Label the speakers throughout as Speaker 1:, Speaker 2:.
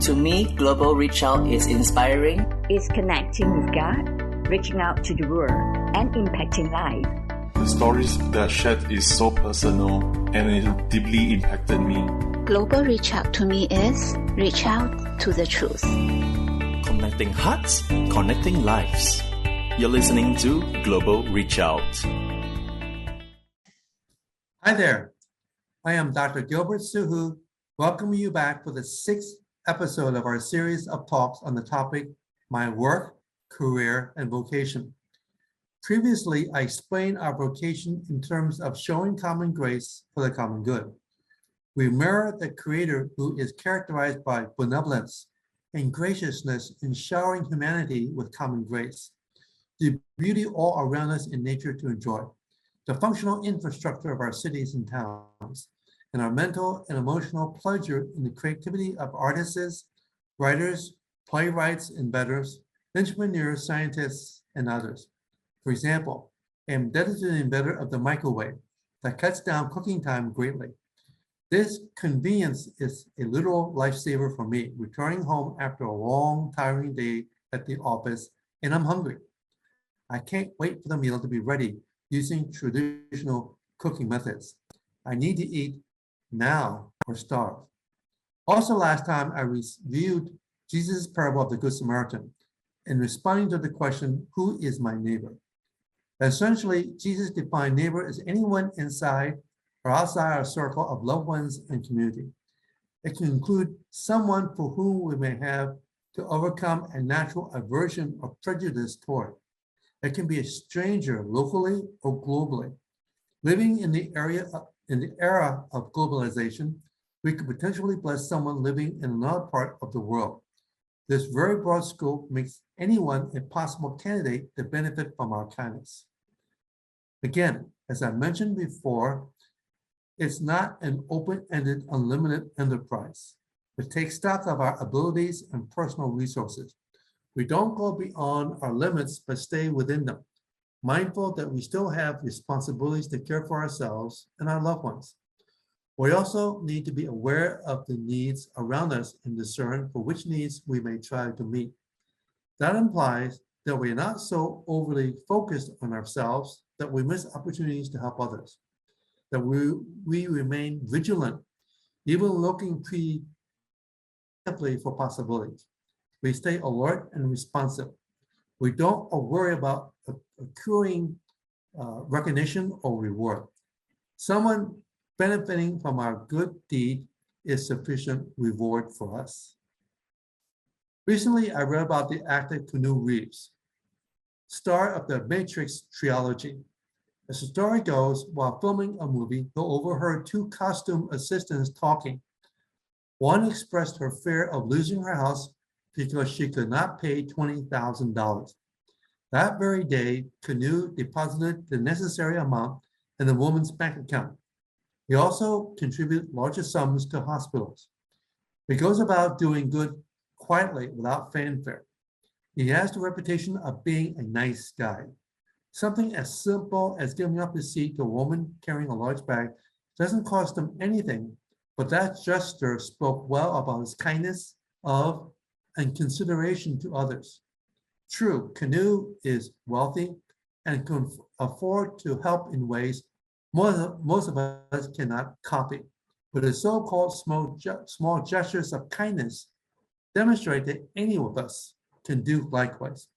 Speaker 1: To me, Global Reach Out is inspiring.
Speaker 2: It's connecting with God, reaching out to the world, and impacting life.
Speaker 3: The stories that shared is so personal and it deeply impacted me.
Speaker 4: Global Reach Out to me is reach out to the truth.
Speaker 5: Connecting hearts, connecting lives. You're listening to Global Reach Out.
Speaker 6: Hi there. I am Dr. Gilbert Suhu, welcoming you back for the 6th episode of our series of talks on the topic, My Work, Career, and Vocation. Previously, I explained our vocation in terms of showing common grace for the common good. We mirror the Creator who is characterized by benevolence and graciousness in showering humanity with common grace, the beauty all around us in nature to enjoy, the functional infrastructure of our cities and towns, and our mental and emotional pleasure in the creativity of artists, writers, playwrights, inventors, engineers, scientists, and others. For example, I am dedicated inventor of the microwave that cuts down cooking time greatly. This convenience is a literal lifesaver for me, returning home after a long, tiring day at the office, and I'm hungry. I can't wait for the meal to be ready using traditional cooking methods. I need to eat now or starve. Also, last time I reviewed Jesus' parable of the Good Samaritan in responding to the question, who is my neighbor? Essentially, Jesus defined neighbor as anyone inside or outside our circle of loved ones and community. It can include someone for whom we may have to overcome a natural aversion or prejudice toward. It can be a stranger locally or globally. Living in the era of globalization, we could potentially bless someone living in another part of the world. This very broad scope makes anyone a possible candidate to benefit from our kindness. Again, as I mentioned before, it's not an open-ended, unlimited enterprise. It takes stock of our abilities and personal resources. We don't go beyond our limits, but stay within them, mindful that we still have responsibilities to care for ourselves and our loved ones. We also need to be aware of the needs around us and discern for which needs we may try to meet. That implies that we're not so overly focused on ourselves that we miss opportunities to help others, that we remain vigilant, even looking preemptively for possibilities. We stay alert and responsive. We don't worry about accruing recognition or reward. Someone benefiting from our good deed is sufficient reward for us. Recently, I read about the actor Keanu Reeves, star of the Matrix trilogy. As the story goes, while filming a movie, he overheard two costume assistants talking. One expressed her fear of losing her house because she could not pay $20,000. That very day, Keanu deposited the necessary amount in the woman's bank account. He also contributed larger sums to hospitals. He goes about doing good quietly without fanfare. He has the reputation of being a nice guy. Something as simple as giving up his seat to a woman carrying a large bag doesn't cost him anything, but that gesture spoke well about his kindness of and consideration to others. True, Keanu is wealthy and can afford to help in ways most of us cannot copy, but his so-called small gestures of kindness demonstrate that any of us can do likewise.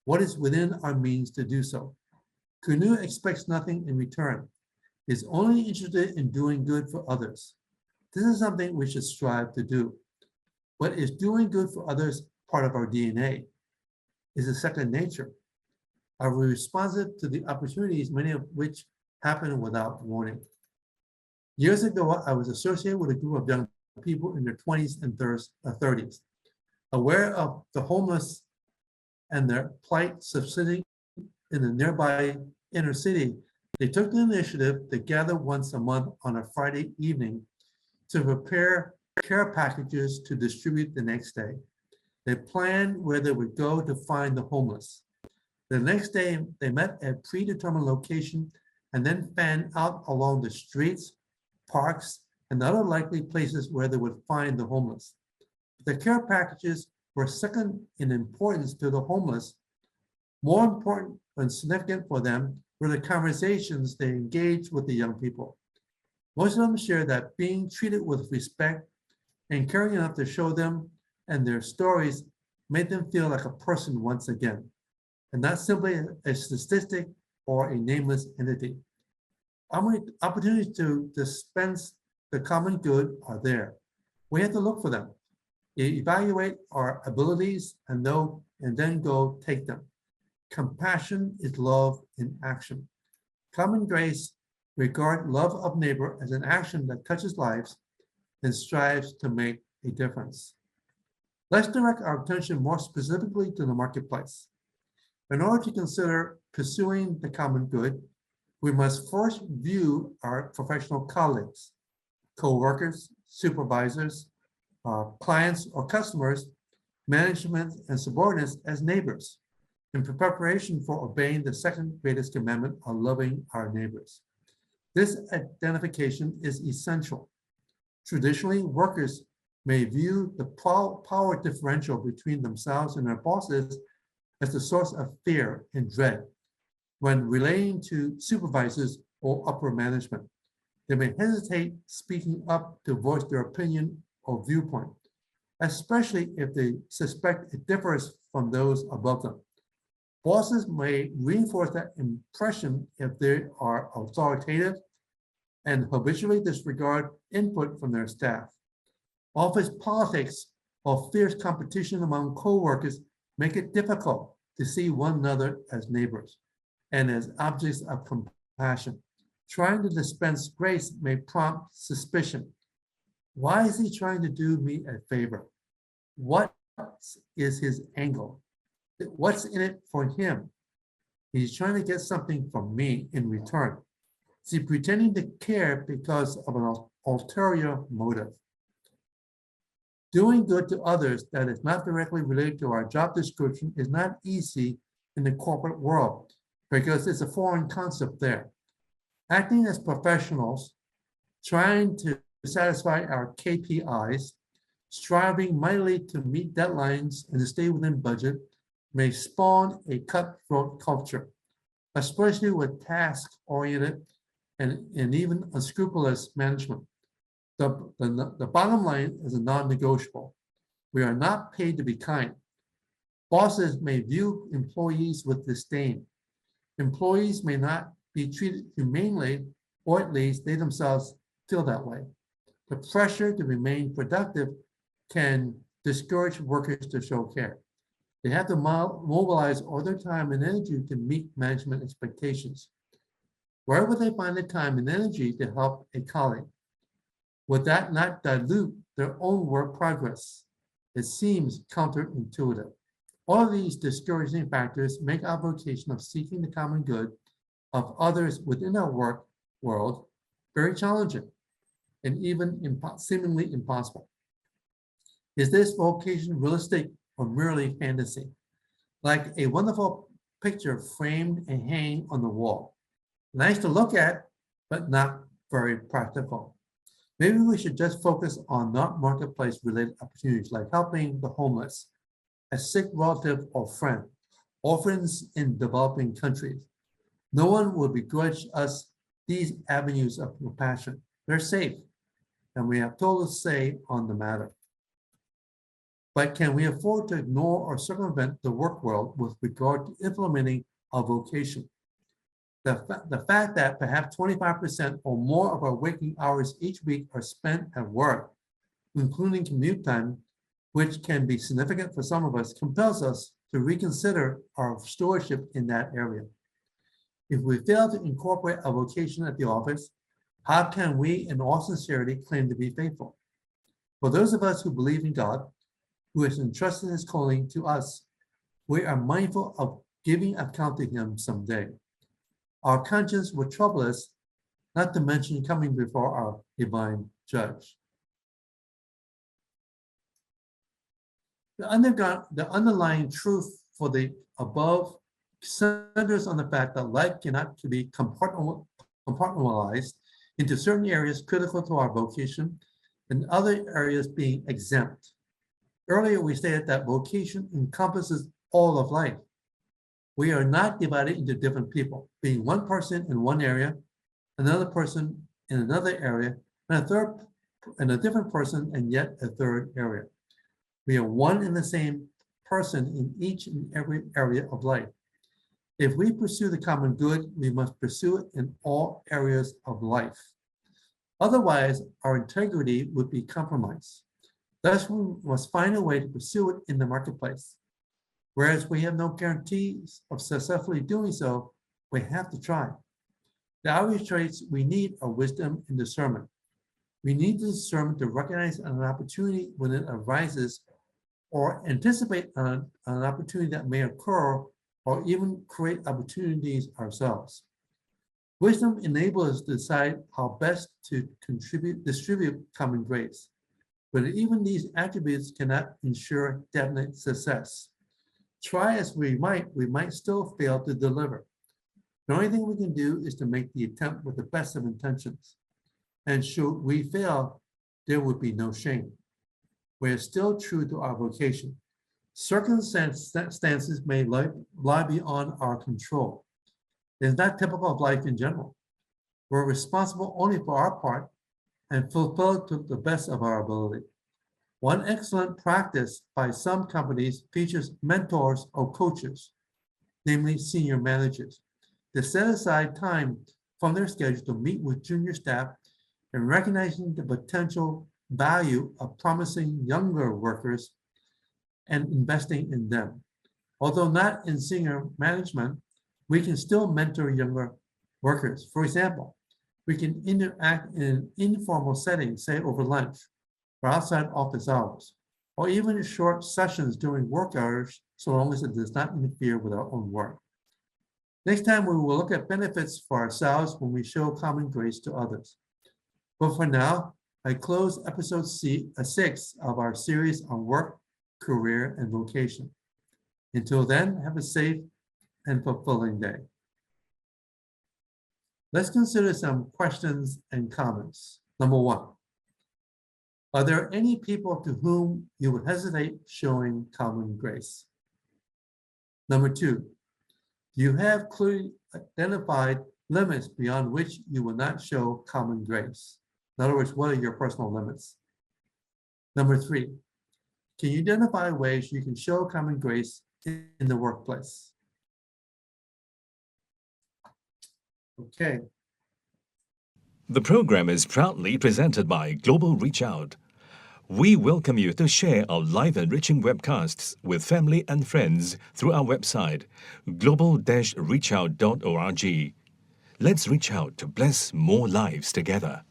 Speaker 6: What is within our means to do so? Keanu expects nothing in return. He's only interested in doing good for others. This is something we should strive to do. But is doing good for others part of our DNA? Is it second nature? Are we responsive to the opportunities, many of which happen without warning? Years ago, I was associated with a group of young people in their 20s and 30s, aware of the homeless and their plight subsisting in the nearby inner city. They took the initiative to gather once a month on a Friday evening to prepare care packages to distribute the next day. They planned where they would go to find the homeless. The next day, they met at a predetermined location and then fanned out along the streets, parks, and other likely places where they would find the homeless. The care packages were second in importance to the homeless. More important and significant for them were the conversations they engaged with the young people. Most of them shared that being treated with respect and caring enough to show them and their stories made them feel like a person once again, and not simply a statistic or a nameless entity. Opportunities to dispense the common good are there. We have to look for them, evaluate our abilities, and then go take them. Compassion is love in action. Common grace regard love of neighbor as an action that touches lives and strives to make a difference. Let's direct our attention more specifically to the marketplace. In order to consider pursuing the common good, we must first view our professional colleagues, co-workers, supervisors, clients or customers, management and subordinates as neighbors in preparation for obeying the second greatest commandment of loving our neighbors. This identification is essential. Traditionally, workers may view the power differential between themselves and their bosses as the source of fear and dread. When relating to supervisors or upper management, they may hesitate speaking up to voice their opinion or viewpoint, especially if they suspect it differs from those above them. Bosses may reinforce that impression if they are authoritative and habitually disregard input from their staff. Office politics or fierce competition among co-workers make it difficult to see one another as neighbors and as objects of compassion. Trying to dispense grace may prompt suspicion. Why is he trying to do me a favor? What is his angle? What's in it for him? He's trying to get something from me in return. Is he pretending to care because of an ulterior motive? Doing good to others that is not directly related to our job description is not easy in the corporate world because it's a foreign concept there. Acting as professionals, trying to satisfy our KPIs, striving mightily to meet deadlines and to stay within budget may spawn a cutthroat culture, especially with task-oriented and even unscrupulous management. The bottom line is a non-negotiable. We are not paid to be kind. Bosses may view employees with disdain. Employees may not be treated humanely, or at least they themselves feel that way. The pressure to remain productive can discourage workers to show care. They have to mobilize all their time and energy to meet management expectations. Where would they find the time and energy to help a colleague? Would that not dilute their own work progress? It seems counterintuitive. All of these discouraging factors make our vocation of seeking the common good of others within our work world very challenging and even seemingly impossible. Is this vocation realistic or merely fantasy? Like a wonderful picture framed and hanging on the wall. Nice to look at, but not very practical. Maybe we should just focus on not marketplace related opportunities like helping the homeless, a sick relative or friend, orphans in developing countries. No one will begrudge us these avenues of compassion. They're safe, and we have total say on the matter. But can we afford to ignore or circumvent the work world with regard to implementing our vocation? The fact that perhaps 25% or more of our waking hours each week are spent at work, including commute time, which can be significant for some of us, compels us to reconsider our stewardship in that area. If we fail to incorporate a vocation at the office, how can we, in all sincerity, claim to be faithful? For those of us who believe in God, who has entrusted his calling to us, we are mindful of giving account to him someday. Our conscience will trouble us, not to mention coming before our divine judge. The underlying truth for the above centers on the fact that life cannot be compartmentalized into certain areas critical to our vocation and other areas being exempt. Earlier, we stated that vocation encompasses all of life. We are not divided into different people, being one person in one area, another person in another area, and a different person and yet a third area. We are one and the same person in each and every area of life. If we pursue the common good, we must pursue it in all areas of life. Otherwise, our integrity would be compromised. Thus, we must find a way to pursue it in the marketplace. Whereas we have no guarantees of successfully doing so, we have to try. The outreach traits we need are wisdom and discernment. We need the discernment to recognize an opportunity when it arises or anticipate an opportunity that may occur or even create opportunities ourselves. Wisdom enables us to decide how best to distribute common grace. But even these attributes cannot ensure definite success. Try as we might still fail to deliver. The only thing we can do is to make the attempt with the best of intentions. And should we fail, there would be no shame. We are still true to our vocation. Circumstances may lie beyond our control. It is not typical of life in general. We're responsible only for our part and fulfill it to the best of our ability. One excellent practice by some companies features mentors or coaches, namely senior managers, to set aside time from their schedule to meet with junior staff and recognizing the potential value of promising younger workers and investing in them. Although not in senior management, we can still mentor younger workers. For example, we can interact in an informal setting, say over lunch, or outside office hours, or even short sessions during work hours, so long as it does not interfere with our own work. Next time, we will look at benefits for ourselves when we show common grace to others. But for now, I close episode 6 of our series on work, career, and vocation. Until then, have a safe and fulfilling day. Let's consider some questions and comments. Number 1. Are there any people to whom you would hesitate showing common grace? Number 2, do you have clearly identified limits beyond which you will not show common grace? In other words, what are your personal limits? Number 3, can you identify ways you can show common grace in the workplace? Okay.
Speaker 7: The program is proudly presented by Global Reach Out. We welcome you to share our live enriching webcasts with family and friends through our website, global-reachout.org. Let's reach out to bless more lives together.